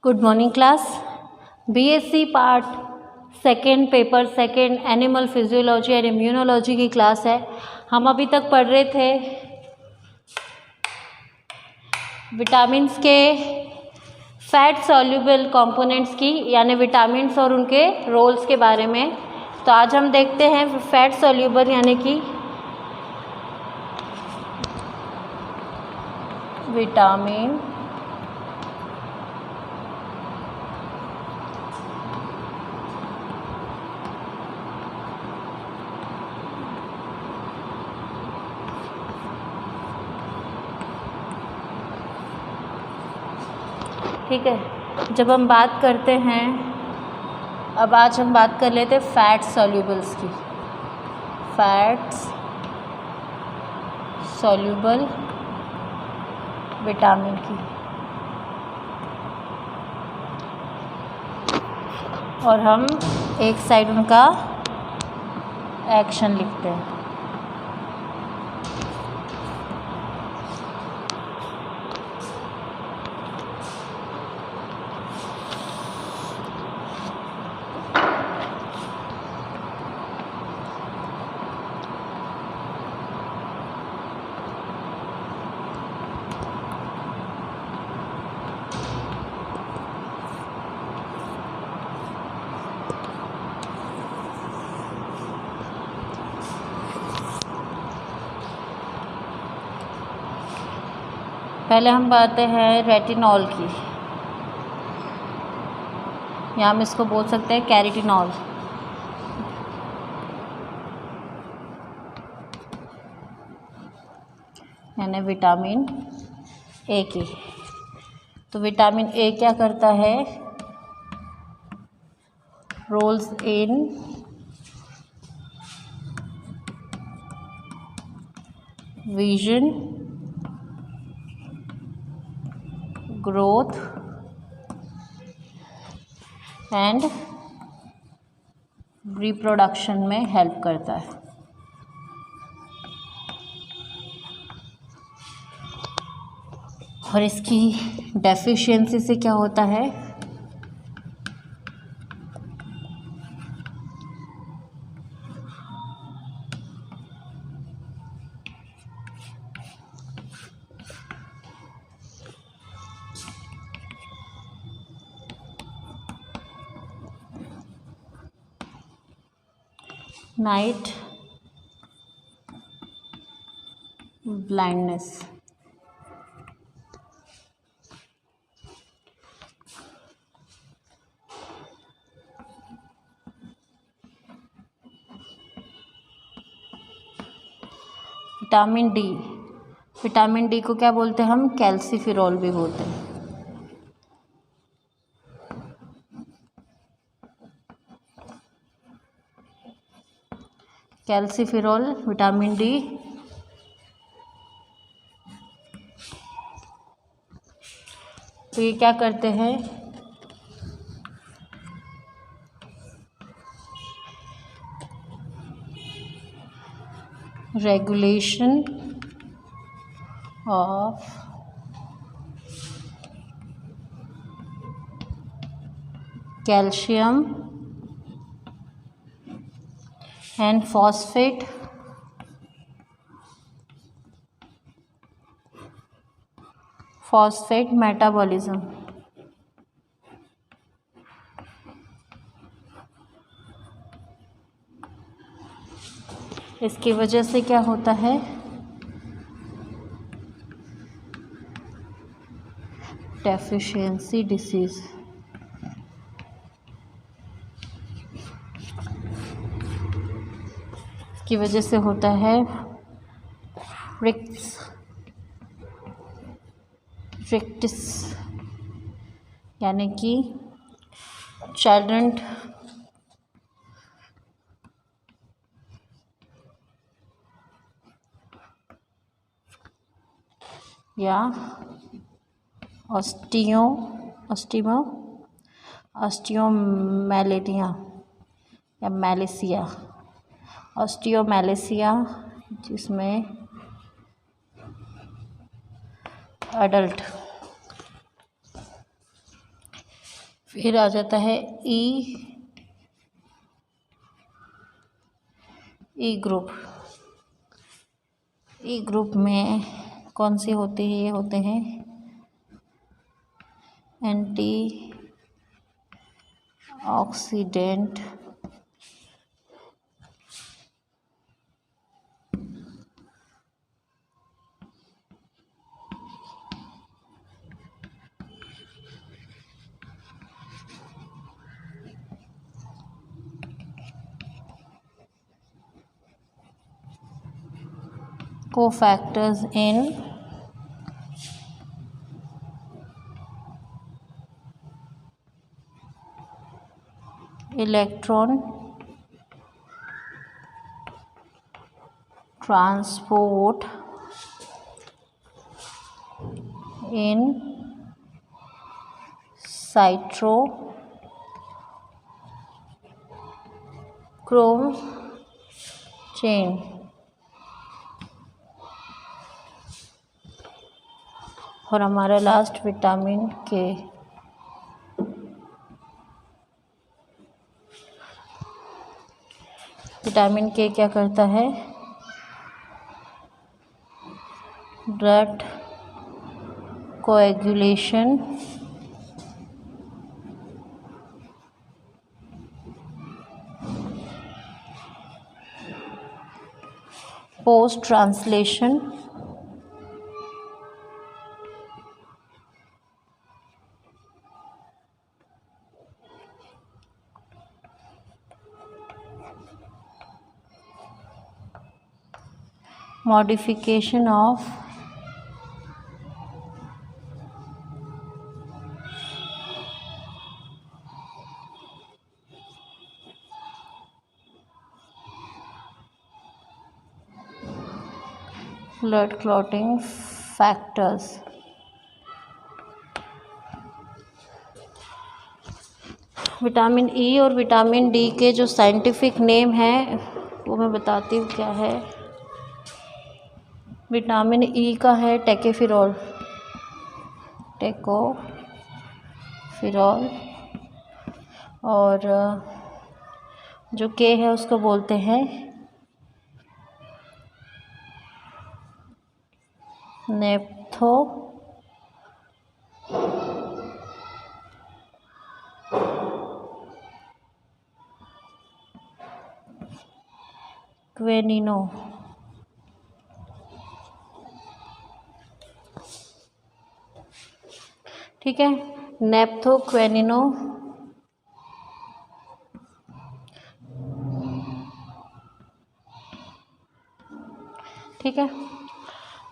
Good morning class. BSc part second paper second animal physiology and immunology की class है। हम अभी तक पढ़ रहे थे विटामिन्स के फैट सॉल्युबल कंपोनेंट्स की, यानी विटामिन्स और उनके रोल्स के बारे में। तो आज हम देखते हैं फैट सॉल्युबल यानी कि विटामिन ठीक है। जब हम बात करते हैं, अब आज हम बात कर लेते हैं फैट सॉल्युबल्स की, फैट्स सॉल्युबल विटामिन की। और हम एक साइड उनका एक्शन लिखते हैं। पहले हम बात हैं रेटिनॉल की, या हम इसको बोल सकते हैं कैरोटीनॉल। यानी विटामिन ए की। तो विटामिन ए क्या करता है? Roles in vision, growth and reproduction में हेल्प करता है। और इसकी डेफिशिएंसी से क्या होता है? Night blindness. Vitamin D, vitamin D को क्या बोलते हैं हम? कैल्सीफेरॉल भी बोलते हैं। कैल्सीफेरॉल, विटामिन डी तो ये क्या करते हैं? Regulation of calcium and phosphate metabolism. इसकी वजह से क्या होता है? Deficiency disease. की वजह से होता है रिक्टिस, यानी कि चाइल्ड या ऑस्टियोमेलेनिया या मैलेसिया, ऑस्टियोमेलेसिया, जिसमें अडल्ट फिर आ जाता है ई ग्रुप। ई ग्रुप में कौन सी होती है? ये होते हैं anti oxidant cofactors in electron transport in cytochrome chain। और हमारा लास्ट विटामिन के। विटामिन के क्या करता है? Blood coagulation, post translation modification of blood clotting factors। Vitamin E और विटामिन डी के जो साइंटिफिक नेम है वो मैं बताती हूँ क्या है। विटामिन ई का है टेकोफिरॉल, और जो के है उसको बोलते हैं नेप्थो क्वेनिनो। ठीक है, नेप्थोक्वेनिनो। ठीक है,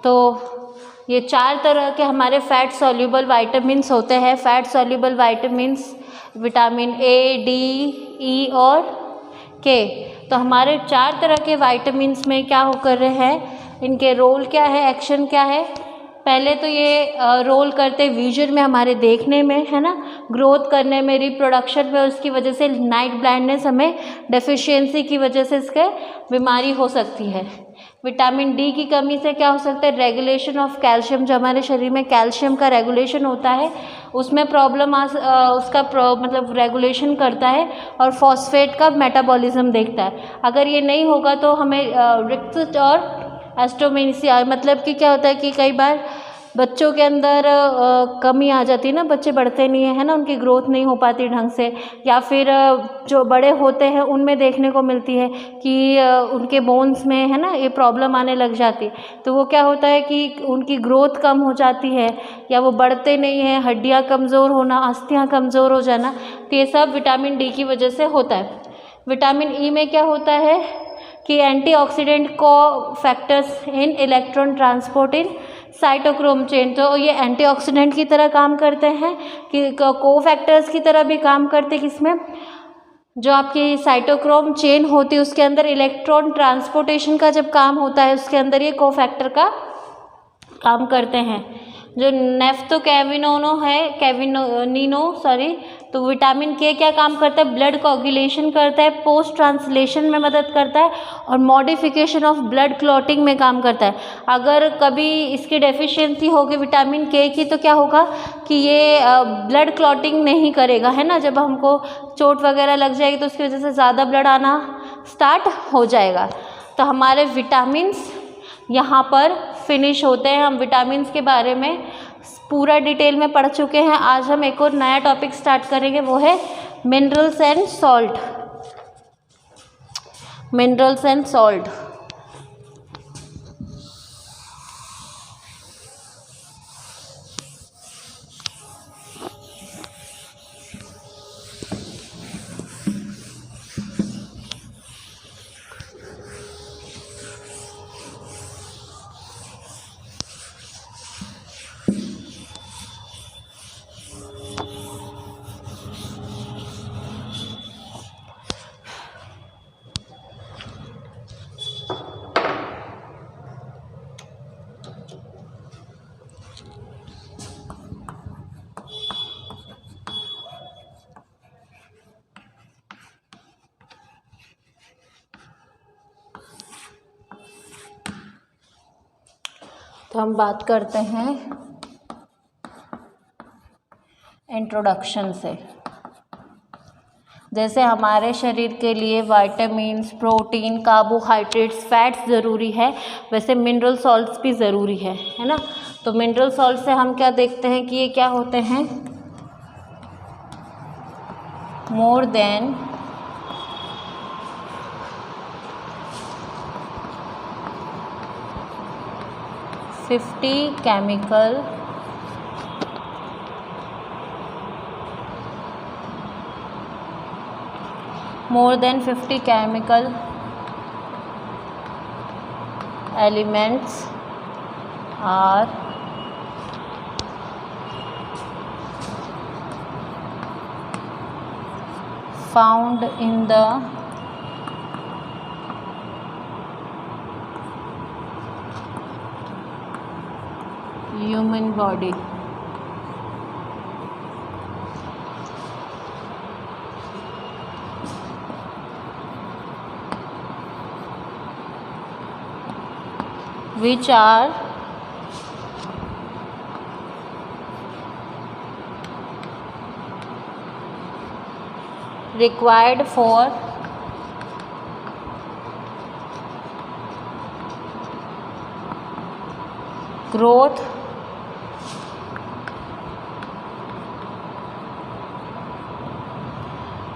तो ये 4 तरह के हमारे फैट सॉल्युबल वाइटामिन्स होते हैं। Fat soluble vitamins vitamin A, D, E और के। तो हमारे 4 तरह के वाइटामिन्स में क्या हो कर रहे हैं, इनके रोल क्या है, एक्शन क्या है। पहले तो ये रोल करते विजन में, हमारे देखने में, है ना, ग्रोथ करने में, रिप्रोडक्शन में। उसकी वजह से नाइट ब्लाइंडनेस, हमें डेफिशिएंसी की वजह से इसके बीमारी हो सकती है। विटामिन डी की कमी से क्या हो सकता है, रेगुलेशन ऑफ कैल्शियम, जो हमारे शरीर में कैल्शियम का रेगुलेशन होता है उसमें प्रॉब्लम मतलब रेगुलेशन करता है। और फॉस्फेट का मेटाबॉलिज्म देखता है। अगर ये नहीं होगा तो हमें रिक्त और एस्टोमेनिसिया, मतलब कि क्या होता है कि कई बार बच्चों के अंदर कमी आ जाती है ना, बच्चे बढ़ते नहीं है ना, उनकी ग्रोथ नहीं हो पाती ढंग से। या फिर जो बड़े होते हैं उनमें देखने को मिलती है कि उनके बोन्स में, है ना, ये प्रॉब्लम आने लग जाती है। तो वो क्या होता है कि उनकी ग्रोथ कम हो जाती है, या वो बढ़ते नहीं हैं, हड्डियाँ कमज़ोर होना, अस्थियाँ कमज़ोर हो जाना। तो ये सब विटामिन डी की वजह से होता है। विटामिन ई में क्या होता है कि एंटीऑक्सीडेंट को factors in electron transport in cytochrome chain. तो ये एंटीऑक्सीडेंट की तरह काम करते हैं, कि को फैक्टर्स की तरह भी काम करते हैं। किसमें, जो आपकी साइटोक्रोम चेन होती है उसके अंदर इलेक्ट्रॉन ट्रांसपोर्टेशन का जब काम होता है, उसके अंदर ये को फैक्टर का काम करते हैं। जो नेफ्थोकेविनोनो है, तो विटामिन के क्या काम करता है, ब्लड कोagulation करता है, पोस्ट ट्रांसलेशन में मदद करता है और मॉडिफिकेशन ऑफ ब्लड क्लॉटिंग में काम करता है। अगर कभी इसकी डेफिशिएंसी होगी विटामिन के की तो क्या होगा कि ये ब्लड क्लॉटिंग नहीं करेगा, है ना। जब हमको चोट वगैरह लग जाएगी तो उसकी वजह से ज़्यादा ब्लड आना स्टार्ट हो जाएगा। तो हमारे विटामिन्स यहाँ पर फिनिश होते हैं। हम विटामिन्स के बारे में पूरा डिटेल में पढ़ चुके हैं। आज हम एक और नया टॉपिक स्टार्ट करेंगे, वो है minerals and salt. Minerals and salt. तो हम बात करते हैं इंट्रोडक्शन से। जैसे हमारे शरीर के लिए विटामिन्स, प्रोटीन, कार्बोहाइड्रेट्स, फैट्स ज़रूरी है, वैसे मिनरल सॉल्ट्स भी ज़रूरी है ना। तो मिनरल सॉल्ट से हम क्या देखते हैं कि ये क्या होते हैं, more than 50 chemical elements are found in the human body. Which are required for growth,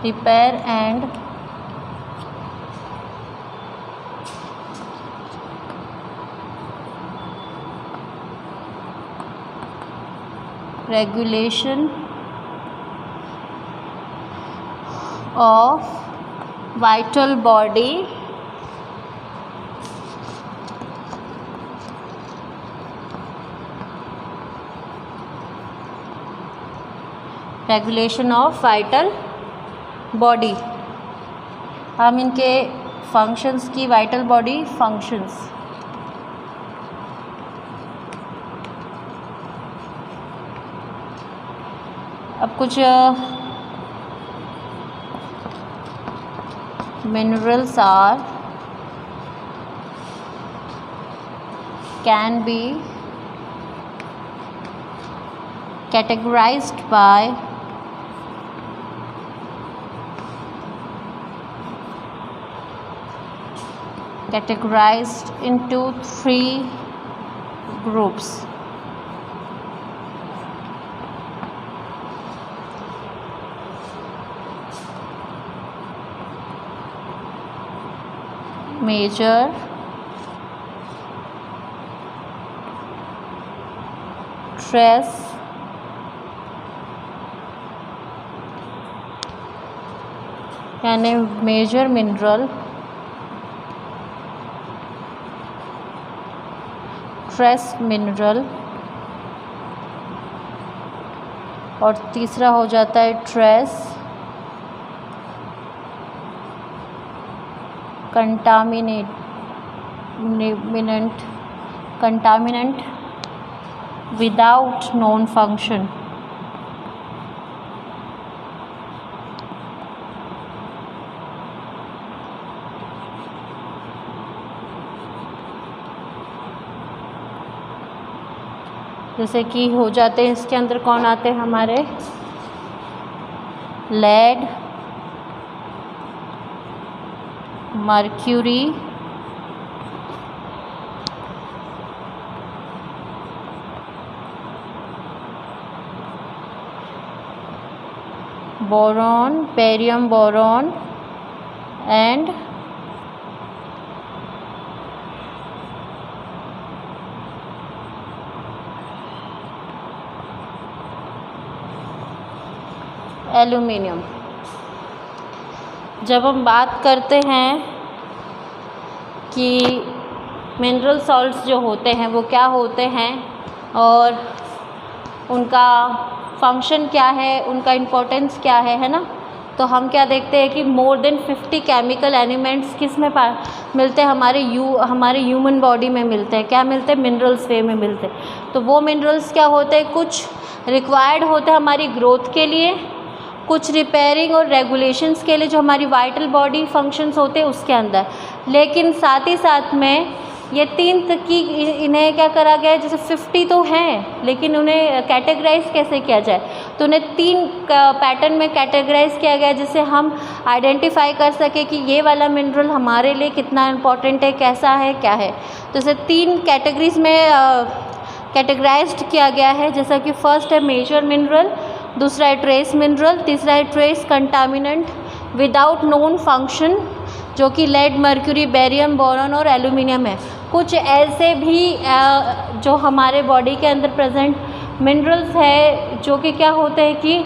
repair and regulation of vital body body. हम इनके फंक्शंस की, वाइटल बॉडी फंक्शंस। अब कुछ minerals can be categorized into 3 groups. Major, trace यानी major mineral, trace mineral और तीसरा हो जाता है trace contaminant without known function. जैसे कि हो जाते हैं इसके अंदर कौन आते हैं हमारे, lead, mercury, boron, barium boron and aluminium. जब हम बात करते हैं कि मिनरल सॉल्ट्स जो होते हैं वो क्या होते हैं और उनका फंक्शन क्या है, उनका इम्पोर्टेंस क्या है ना, तो हम क्या देखते हैं कि मोर देन 50 केमिकल एलिमेंट्स किस में मिलते हैं, हमारे ह्यूमन बॉडी में मिलते हैं। क्या मिलते हैं? मिनरल्स वे में मिलते हैं। तो वो मिनरल्स क्या होते हैं, कुछ रिक्वायर्ड होते हैं हमारी ग्रोथ के लिए, कुछ रिपेयरिंग और रेगुलेशंस के लिए जो हमारी वाइटल बॉडी फंक्शंस होते हैं उसके अंदर। लेकिन साथ ही साथ में ये 3 तक की इन्हें क्या करा गया है, जैसे 50 तो हैं लेकिन उन्हें कैटेगराइज कैसे किया जाए, तो उन्हें 3 पैटर्न में कैटेगराइज किया गया है जिससे हम आइडेंटिफाई कर सके कि ये वाला मिनरल हमारे लिए कितना इम्पोर्टेंट है, कैसा है, क्या है। तो इसे 3 कैटेगरीज में कैटेगराइज्ड किया गया है, जैसा कि फर्स्ट है मेजर मिनरल, दूसरा है ट्रेस मिनरल, तीसरा है trace contaminant without known function जो कि लेड, मर्क्यूरी, बेरियम, बोरॉन और एल्यूमिनियम है। कुछ ऐसे भी जो हमारे बॉडी के अंदर प्रेजेंट मिनरल्स है जो कि क्या होते हैं कि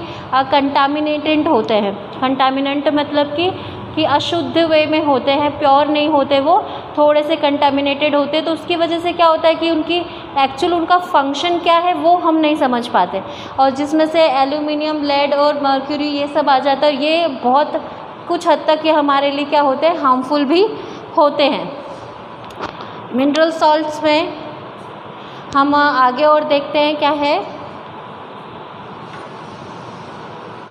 कंटामिनेटेड होते हैं। कंटामिनेंट मतलब कि अशुद्ध वे में होते हैं, प्योर नहीं होते, वो थोड़े से कंटामिनेटेड होते हैं। तो उसकी वजह से क्या होता है कि उनकी एक्चुअल उनका फंक्शन क्या है वो हम नहीं समझ पाते, और जिसमें से एल्यूमिनियम, लेड और मर्क्यूरी ये सब आ जाता है। ये बहुत कुछ हद तक ये हमारे लिए क्या होते हैं, हार्मफुल भी होते हैं। मिनरल सॉल्ट्स में हम आगे और देखते हैं क्या है।